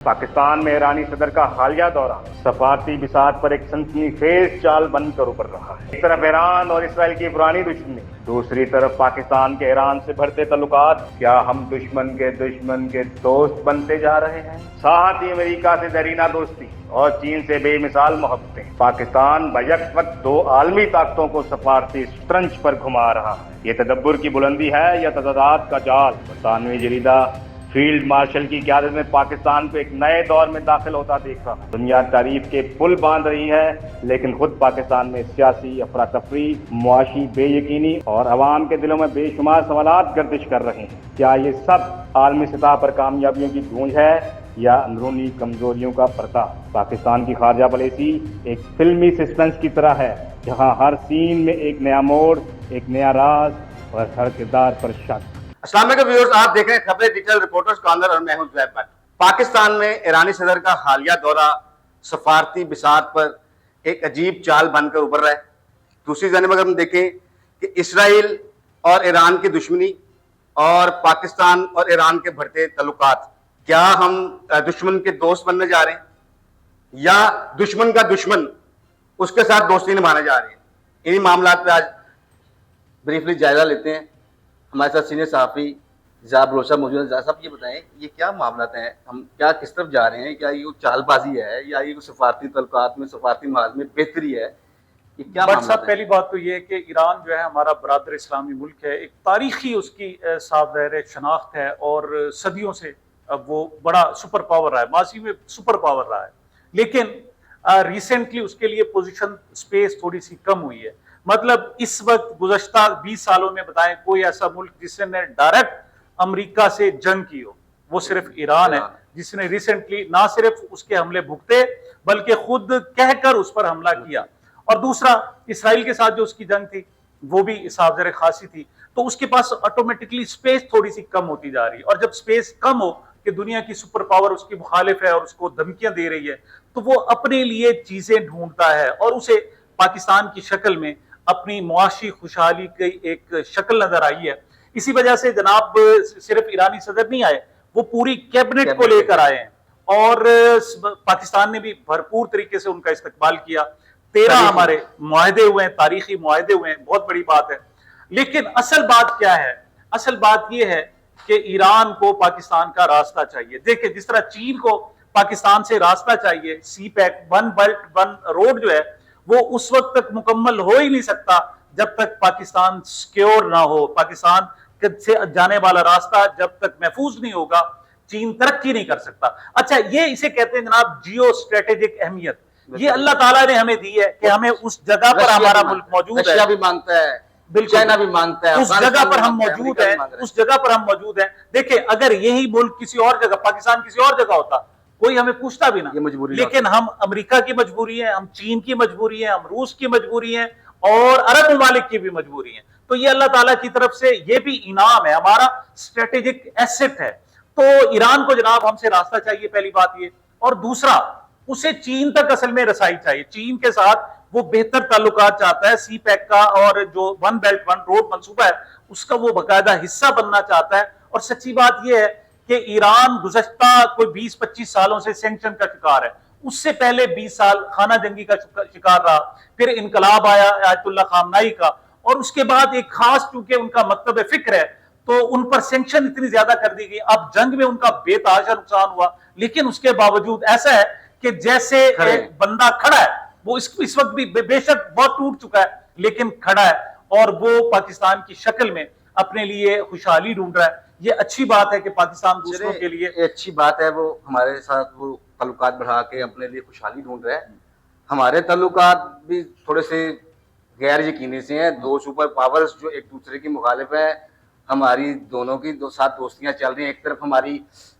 पाकिस्तान में ईरानी सदर का हालिया दौरा सफारती बिसात पर एक सनसनीखेज चाल बनकर उभर रहा है। एक तरफ ईरान और इसराइल की पुरानी दुश्मनी, दूसरी तरफ पाकिस्तान के ईरान से बढ़ते ताल्लुकात। क्या हम दुश्मन के दोस्त बनते जा रहे हैं? साथ ही अमेरिका से देरीना दोस्ती और चीन से बेमिसाल मोहब्बतें। पाकिस्तान बैक वक्त दो आलमी ताकतों को सफारती शतरंज पर घुमा रहा है। ये तदब्बुर की बुलंदी है या तजादात का जाल? बरतानवी जरीदा फील्ड मार्शल की क़यादत में पाकिस्तान को एक नए दौर में दाखिल होता देख रहा है। दुनिया तारीफ के पुल बांध रही है, लेकिन खुद पाकिस्तान में सियासी अफरा तफरी, मुआशी बेयकीनी और अवाम के दिलों में बेशुमार सवालात गर्दिश कर रहे हैं। क्या ये सब आलमी सतह पर कामयाबियों की गूंज है या अंदरूनी कमजोरियों का पर्दा? पाकिस्तान की खारजा पॉलिसी एक फिल्मी सस्पेंस की तरह है, जहाँ हर सीन में एक नया मोड़, एक नया राज और हर किरदार पर शक। अस्सलाम वालेकुम व्यूअर्स, आप देख रहे हैं खबरें डिजिटल रिपोर्टर्स कॉर्नर और मैं हूं ज़ुहैब भट्ट। पाकिस्तान में ईरानी सदर का हालिया दौरा सफारती बिसात पर एक अजीब चाल बनकर उभर रहा है। दूसरी जानब अगर हम देखें कि इसराइल और ईरान की दुश्मनी और पाकिस्तान और ईरान के बढ़ते तल्लुकात, क्या हम दुश्मन के दोस्त बनने जा रहे हैं या दुश्मन का दुश्मन उसके साथ दोस्ती निभाने जा रहे हैं? इन्हीं मामलात पे आज ब्रीफली जायजा लेते हैं। हमारे साथ सीनियर सहाफ़ी ज़ा भरोसा मौजूद है। ज़ा साहब, ये बताएं, ये क्या मामलात हैं? हम क्या किस तरफ जा रहे हैं? क्या ये चालबाजी है या ये सफारती तल्लुकात में, सफारती माहौल में बेहतरी है? ये क्या मामला है? पहली बात तो ये है कि ईरान जो है हमारा बरादर इस्लामी मुल्क है, एक तारीखी उसकी सावधार शनाख्त है और सदियों से वो बड़ा सुपर पावर रहा है, माजी में सुपर पावर रहा है। लेकिन रिसेंटली उसके लिए पोजीशन स्पेस थोड़ी सी कम हुई है। मतलब इस वक्त गुज़श्ता 20 सालों में बताएं कोई ऐसा मुल्क जिसने डायरेक्ट अमेरिका से जंग की हो, वो सिर्फ ईरान है, जिसने रिसेंटली ना सिर्फ उसके हमले भुगते बल्कि खुद कहकर उस पर हमला किया। और दूसरा, इसराइल के साथ जो उसकी जंग थी वो भी सावज़र खासी थी। तो उसके पास ऑटोमेटिकली स्पेस थोड़ी सी कम होती जा रही है, और जब स्पेस कम हो कि दुनिया की सुपर पावर उसकी मुखालिफ है और उसको धमकियां दे रही है, तो वो अपने लिए चीजें ढूंढता है और उसे पाकिस्तान की शक्ल में अपनी मुआशी खुशहाली की एक शक्ल नजर आई है। इसी वजह से जनाब सिर्फ ईरानी सदर नहीं आए, वो पूरी कैबिनेट को लेकर आए हैं और पाकिस्तान ने भी भरपूर तरीके से उनका इस्तकबाल किया। 13 हमारे मुआहदे हुए हैं, तारीखी मुआहदे हुए हैं, बहुत बड़ी बात है। लेकिन असल बात क्या है? असल बात यह है कि ईरान को पाकिस्तान का रास्ता चाहिए। देखिए, जिस तरह चीन को पाकिस्तान से रास्ता चाहिए, CPEC, one belt one road जो है वो उस वक्त तक मुकम्मल हो ही नहीं सकता जब तक पाकिस्तान सिक्योर ना हो। पाकिस्तान से जाने वाला रास्ता जब तक महफूज नहीं होगा, चीन तरक्की नहीं कर सकता। अच्छा, ये इसे कहते हैं जनाब जियो स्ट्रेटेजिक अहमियत। ये अल्लाह ताला ने हमें दी है कि हमें उस जगह पर हमारा मुल्क मौजूद है। रशिया भी मांगता है, बिल्कुल, चाइना भी मांगता है, उस जगह पर हम मौजूद हैं, उस जगह पर हम मौजूद हैं। देखिए, अगर यही मुल्क किसी और जगह, पाकिस्तान किसी और जगह होता, कोई हमें पूछता भी ना। ये मजबूरी, लेकिन हम अमेरिका की मजबूरी है, हम चीन की मजबूरी है, हम रूस की मजबूरी है और अरब ममालिक की भी मजबूरी है। तो ये अल्लाह ताला की तरफ से ये भी इनाम है, हमारा स्ट्रेटेजिक एसेट है। तो ईरान को जनाब हमसे रास्ता चाहिए, पहली बात ये। और दूसरा, उसे चीन तक असल में रसाई चाहिए। चीन के साथ वो बेहतर ताल्लुकात चाहता है, सी पैक का और जो वन बेल्ट वन रोड मंसूबा है उसका वो बाकायदा हिस्सा बनना चाहता है। और सच्ची बात यह है कि ईरान गुज़श्ता कोई 20-25 सालों से सैंक्शन का शिकार है। उससे पहले 20 साल खाना जंगी का शिकार रहा, फिर इनकलाब आया आयतुल्लाह खामनाई का, और उसके बाद एक खास, चूंकि उनका मकतब फिक्र है, तो उन पर सैंक्शन इतनी ज्यादा कर दी गई। अब जंग में उनका बेतहाशा नुकसान हुआ, लेकिन उसके बावजूद ऐसा है कि जैसे एक बंदा खड़ा है, वो इस वक्त भी बेशक बहुत टूट चुका है लेकिन खड़ा है, और वो पाकिस्तान की शक्ल में अपने लिए खुशहाली ढूंढ रहा है। ये अच्छी बात है कि पाकिस्तान दूसरों के लिए, अच्छी बात है, वो हमारे साथ वो ताल्लुकात बढ़ा के अपने लिए खुशहाली ढूंढ रहा है। हमारे ताल्लुकात भी थोड़े से गैर यकीनी से हैं। दो सुपर पावर्स जो एक दूसरे की मुखालिफ है, हमारी दोनों की साथ दोस्तियां चल रही हैं। एक तरफ हमारी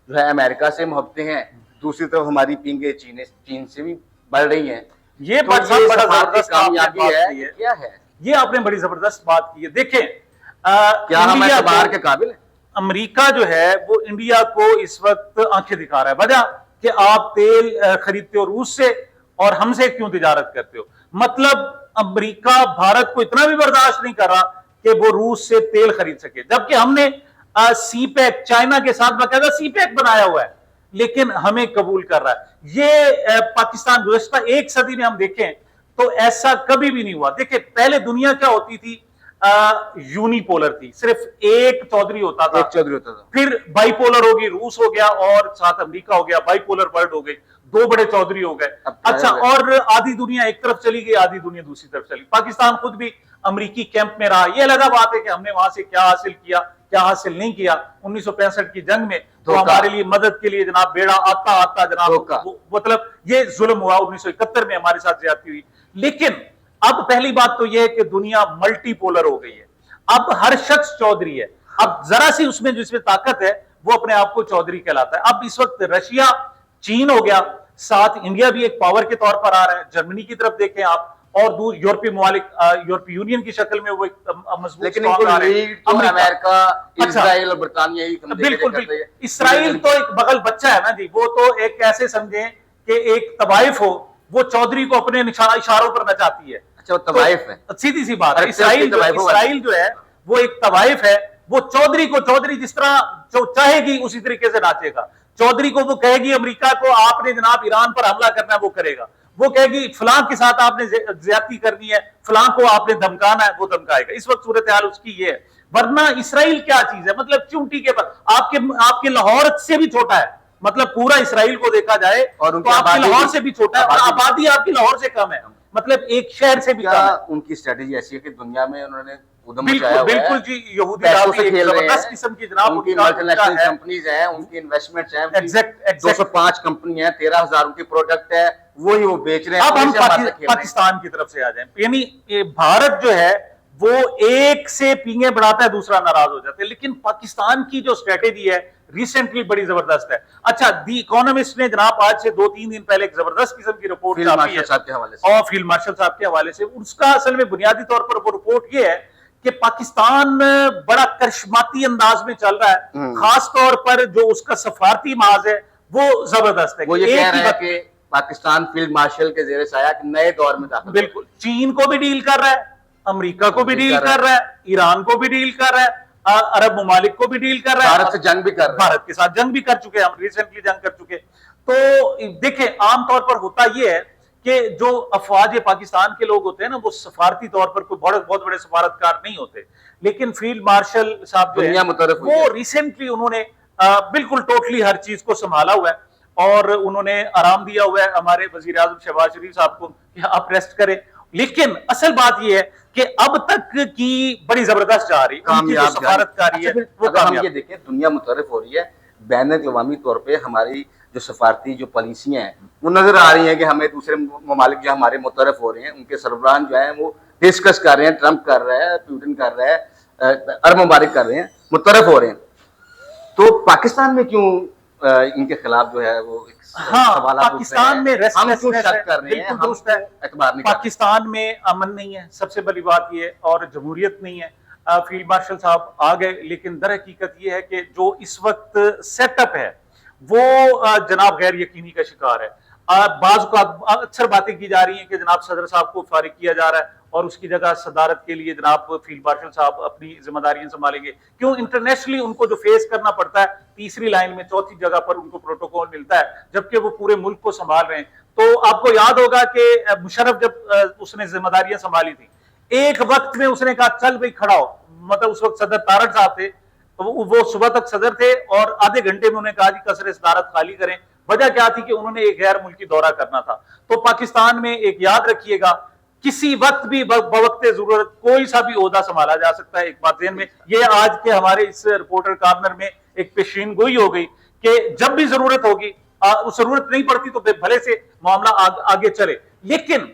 जो है अमेरिका से मोहब्बतें हैं, दूसरी तरफ हमारी पिंगे चीन से भी बढ़ रही हैं। ये बड़ा जबरदस्त कामयाबी है। क्या है ये आपने बड़ी जबरदस्त बात की है। देखें, क्या हम बाहर के काबिल हैं? अमेरिका जो है वो इंडिया को इस वक्त आंखें दिखा रहा है। वजह कि आप तेल खरीदते हो रूस से और हमसे क्यों तिजारत करते हो? मतलब अमेरिका भारत को इतना भी बर्दाश्त नहीं कर रहा कि वो रूस से तेल खरीद सके, जबकि हमने सी पैक चाइना के साथ बाकायदा सी पैक बनाया हुआ है। لیکن ہمیں قبول کر رہا ہے. یہ پاکستان گزشتہ ایک صدی میں ہم دیکھیں تو ایسا کبھی بھی نہیں ہوا. دیکھیں پہلے دنیا کیا ہوتی تھی, یونی پولر تھی, صرف ایک چودھری ہوتا تھا, پھر بائی پولر ہوگی, روس ہو گیا اور ساتھ امریکہ ہو گیا, بائی پولر ورلڈ ہو گئی, دو بڑے چودھری ہو گئے. اچھا, اور آدھی دنیا ایک طرف چلی گئی, آدھی دنیا دوسری طرف چلی. پاکستان خود بھی امریکی کیمپ میں رہا. یہ الگ بات ہے کہ ہم نے وہاں سے کیا حاصل کیا, کیا حاصل نہیں کیا. 1965 کی جنگ میں تو ہمارے لیے مدد کے لیے جناب بیڑا آتا آتا جناب, مطلب یہ ظلم ہوا. 1971 میں ہمارے ساتھ زیادتی ہوئی. لیکن اب پہلی بات تو یہ ہے کہ دنیا ملٹی پولر ہو گئی ہے. اب ہر شخص چودھری ہے. اب ذرا سی اس میں جس میں طاقت ہے وہ اپنے آپ کو چودھری کہلاتا ہے. اب اس وقت رشیا, چین ہو گیا, ساتھ انڈیا بھی ایک پاور کے طور پر آ رہا ہے. جرمنی کی طرف دیکھیں آپ, اور دور یورپی ممالک, یورپی یونین کی شکل میں وہ ایک مضبوط, لیکن امریکہ, اسرائیل اور برطانیہ بالکل. اسرائیل تو ایک بغل بچہ ہے نا جی, وہ تو ایک ایسے سمجھیں کہ ایک طوائف ہو, وہ چودھری کو اپنے اشاروں پر نچاتی ہے. اچھا, وہ طوائف ہے, سیدھی سی بات ہے. اسرائیل جو ہے وہ ایک طوائف ہے. وہ چودھری کو چودھری جس طرح چاہے گی اسی طریقے سے ناچے گا. چودھری کو وہ کہے گی امریکہ کو آپ نے جناب ایران پر حملہ کرنا ہے, وہ کرے گا. وہ کہے گی فلاں کے ساتھ آپ نے زیادتی کرنی ہے, فلاں کو آپ نے دھمکانا ہے, وہ دھمکائے گا. اس وقت صورتحال اس کی یہ ہے. ورنہ اسرائیل کیا چیز ہے, مطلب چونٹی کے پر آپ کے لاہور سے بھی چھوٹا ہے. مطلب پورا اسرائیل کو دیکھا جائے تو آپ کی لاہور سے بھی چھوٹا ہے, اور آبادی آپ کی لاہور سے کم ہے. مطلب ایک شہر سے بھی کم ہے. ان کی اسٹریٹجی ایسی ہے کہ دنیا میں انہوں نے بالکل جی, یہودی زبردست قسم کی جناب ان کی ملٹی نیشنل کمپنیز ہیں, ان کی انویسٹمنٹس ہیں, 205 کمپنی ہیں, 13,000 ان کی پروڈکٹ ہے, وہی وہ بیچ رہے ہیں. اب ہم پاکستان کی طرف سے آ جائیں. یعنی بھارت جو ہے وہ ایک سے پینگے بڑھاتا ہے, دوسرا ناراض ہو جاتا ہے. لیکن پاکستان کی جو اسٹریٹجی ہے ریسنٹلی بڑی زبردست ہے. اچھا, دی اکانومسٹ نے جناب آج سے 2-3 دن پہلے ایک زبردست قسم کی رپورٹ چھاپی ہے, اور فیلڈ مارشل صاحب کے حوالے سے. اس کا اصل میں بنیادی طور پر وہ رپورٹ یہ ہے کہ پاکستان بڑا کرشماتی انداز میں چل رہا ہے, خاص طور پر جو اس کا سفارتی محاذ ہے وہ زبردست ہے. وہ یہ کہہ رہا ہے کہ پاکستان فیلڈ مارشل کے زیر سایہ نئے دور میں داخل. بالکل, چین کو بھی ڈیل کر رہا ہے, امریکہ کو بھی ڈیل کر رہا ہے, ایران کو بھی ڈیل کر رہا ہے, عرب ممالک کو بھی ڈیل کر رہا ہے, بھارت سے جنگ بھی کر رہا ہے, بھارت کے ساتھ جنگ بھی کر چکے ہیں, ہم ریسنٹلی جنگ کر چکے. تو دیکھیں عام طور پر ہوتا یہ ہے کہ جو افواج پاکستان کے لوگ ہوتے ہیں نا, وہ سفارتی طور پر کوئی بہت بڑے سفارتکار نہیں ہوتے. لیکن فیلڈ مارشل صاحب جو ہے وہ ریسنٹلی انہوں نے بالکل ٹوٹلی ہر چیز کو سنبھالا ہوا ہے, اور انہوں نے آرام دیا ہوا ہے ہمارے وزیر اعظم شہباز شریف صاحب کو کہ آپ ریسٹ کریں. لیکن اصل بات یہ ہے کہ اب تک کی بڑی زبردست جا رہی ہے سفارتکاری ہے. اگر ہم یہ دیکھیں, دنیا متعارف ہو رہی ہے بین الاقوامی طور پہ, ہماری جو سفارتی جو پالیسیاں ہیں وہ نظر آ رہی ہیں کہ ہمیں دوسرے ممالک جو ہمارے متعارف ہو رہے ہیں ان کے سربراہ جو ہیں وہ ڈسکس کر رہے ہیں, ٹرمپ کر رہا ہے, پیوٹن کر رہا ہے, عرب ممالک کر رہے ہیں, متعارف ہو رہے ہیں. تو پاکستان میں کیوں ان کے خلاف جو ہے وہ پاکستان میں پاکستان میں امن نہیں ہے, سب سے بڑی بات یہ, اور جمہوریت نہیں ہے. فیلڈ مارشل صاحب آ گئے, لیکن در حقیقت یہ ہے کہ جو اس وقت سیٹ اپ ہے وہ جناب غیر یقینی کا شکار ہے. بعض کو اکثر باتیں کی جا رہی ہیں کہ جناب صدر صاحب کو فارغ کیا جا رہا ہے اور اس کی جگہ صدارت کے لیے جناب فیلڈ مارشل صاحب اپنی ذمہ داریاں سنبھالیں گے. کیوں, انٹرنیشنلی ان کو جو فیس کرنا پڑتا ہے تیسری لائن میں, چوتھی جگہ پر ان کو پروٹوکول ملتا ہے, جبکہ وہ پورے ملک کو سنبھال رہے ہیں. تو آپ کو یاد ہوگا کہ مشرف جب اس نے ذمہ داریاں سنبھالی تھی, ایک وقت میں اس نے کہا چل بھائی کھڑا ہو, مطلب اس وقت صدر طارق صاحب تھے, وہ صبح تک صدر تھے, اور آدھے گھنٹے میں انہوں نے کہا جی قصر صدارت خالی کریں. وجہ کیا تھی کہ انہوں نے ایک غیر ملکی دورہ کرنا تھا. تو پاکستان میں ایک یاد رکھیے گا, کسی وقت بھی بوقت ضرورت کوئی سا بھی عہدہ سنبھالا جا سکتا ہے. ایک بات ذہن میں, یہ آج کے ہمارے اس رپورٹر کارنر میں ایک پیشین گوئی ہو گئی کہ جب بھی ضرورت ہوگی, ضرورت نہیں پڑتی تو بھلے سے معاملہ آگے چلے. لیکن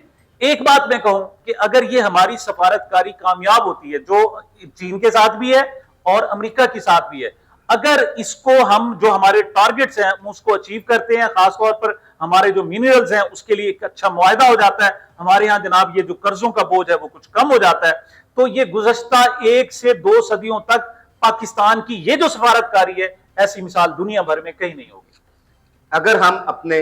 ایک بات میں کہوں کہ اگر یہ ہماری سفارتکاری کامیاب ہوتی ہے, جو چین کے ساتھ بھی ہے اور امریکہ کے ساتھ بھی ہے, اگر اس کو ہم جو ہمارے ٹارگٹس ہیں اس کو اچیو کرتے ہیں, خاص طور پر ہمارے جو منرلز ہیں اس کے لیے ایک اچھا معاہدہ ہو جاتا ہے, ہمارے ہاں جناب یہ جو قرضوں کا بوجھ ہے وہ کچھ کم ہو جاتا ہے, تو یہ گزشتہ 1 سے 2 صدیوں تک پاکستان کی یہ جو سفارتکاری ہے, ایسی مثال دنیا بھر میں کہیں نہیں ہوگی. اگر ہم اپنے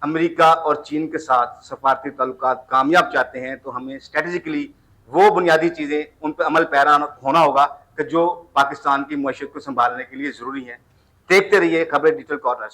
امریکہ اور چین کے ساتھ سفارتی تعلقات کامیاب چاہتے ہیں تو ہمیں اسٹریٹجیکلی وہ بنیادی چیزیں ان پہ عمل پیرا ہونا ہوگا کہ جو پاکستان کی معیشت کو سنبھالنے کے لیے ضروری ہیں. دیکھتے رہیے خبریں ڈیجیٹل کارنر.